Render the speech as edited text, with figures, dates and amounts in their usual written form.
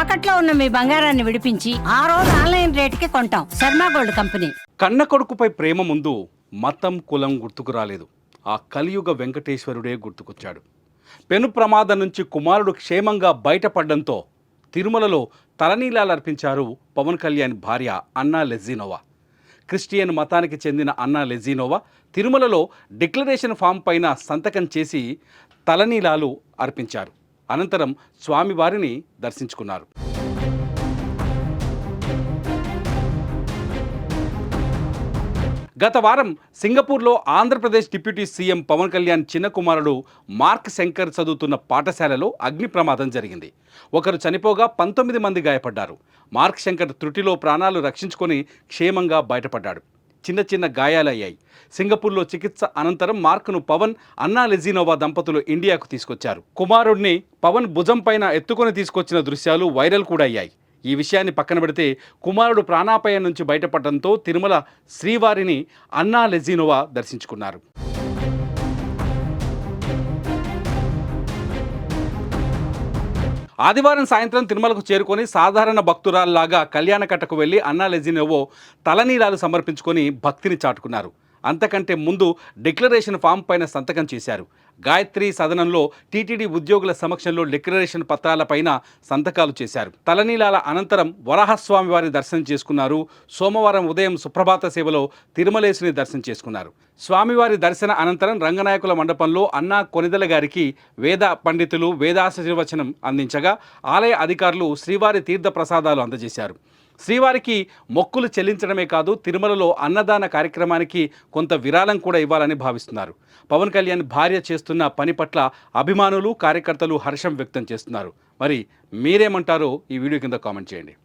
తాకట్లో ఉన్న మీ బంగారాన్ని విడిపించి ఆ రోజు ఆన్లైన్ రేటుకి కొంటాం. Sharma gold company. కన్న కొడుకుపై ప్రేమ ముందు మతం కులం గుర్తుకు రాలేదు. ఆ కలియుగ వెంకటేశ్వరుడే గుర్తుకొచ్చాడు. పెను ప్రమాదం నుంచి కుమారుడు క్షేమంగా బయటపడడంతో తిరుమలలో తలనీలాలర్పించారు పవన్ కళ్యాణ్ భార్య అన్నా లెజినోవా. క్రిస్టియన్ మతానికి చెందిన అన్నా లెజినోవా తిరుమలలో డిక్లరేషన్ ఫామ్ పైన సంతకం చేసి తలనీలాలు అర్పించారు. అనంతరం స్వామివారిని దర్శించుకున్నారు. గత వారం సింగపూర్లో ఆంధ్రప్రదేశ్ డిప్యూటీ సీఎం పవన్ కళ్యాణ్ చిన్న కుమారుడు మార్క్ శంకర్ చదువుతున్న పాఠశాలలో అగ్ని ప్రమాదం జరిగింది. ఒకరు చనిపోగా 19 మంది గాయపడ్డారు. మార్క్ శంకర్ త్రుటిలో ప్రాణాలు రక్షించుకొని క్షేమంగా బయటపడ్డాడు. చిన్న చిన్న గాయాలయ్యాయి. సింగపూర్లో చికిత్స అనంతరం మార్క్ను పవన్, అన్నా లెజినోవా దంపతులు ఇండియాకు తీసుకొచ్చారు. కుమారుడిని పవన్ భుజం పైన ఎత్తుకొని తీసుకొచ్చిన దృశ్యాలు వైరల్ కూడా అయ్యాయి. ఈ విషయాన్ని పక్కన పెడితే కుమారుడు ప్రాణాపాయం నుంచి బయటపడడంతో తిరుమల శ్రీవారిని అన్నా లెజినోవా దర్శించుకున్నారు. ఆదివారం సాయంత్రం తిరుమలకు చేరుకొని సాధారణ భక్తురాల్లాగా కళ్యాణకట్టకు వెళ్లి అన్నా లెజినోవా తలనీలాలు సమర్పించుకొని భక్తిని చాటుకున్నారు. అంతకంటే ముందు డిక్లరేషన్ ఫామ్ పైన సంతకం చేశారు. గాయత్రి సదనంలో టీటీడీ ఉద్యోగుల సమక్షంలో డిక్లరేషన్ పత్రాలపైన సంతకాలు చేశారు. తలనీలాల అనంతరం వరాహస్వామి వారి దర్శనం చేసుకున్నారు. సోమవారం ఉదయం సుప్రభాత సేవలో తిరుమలేశుని దర్శనం చేసుకున్నారు. స్వామివారి దర్శన అనంతరం రంగనాయకుల మండపంలో అన్నా కొనిదెల గారికి వేద పండితులు వేదాశీర్వచనం అందించగా ఆలయ అధికారులు శ్రీవారి తీర్థ ప్రసాదాలు అందజేశారు. శ్రీవారికి మొక్కులు చెల్లించడమే కాదు, తిరుమలలో అన్నదాన కార్యక్రమానికి కొంత విరాళం కూడా ఇవ్వాలని భావిస్తున్నారు. పవన్ కళ్యాణ్ భార్య చేస్తున్న పని పట్ల అభిమానులు, కార్యకర్తలు హర్షం వ్యక్తం చేస్తున్నారు. మరి మీరేమంటారో ఈ వీడియో కింద కామెంట్ చేయండి.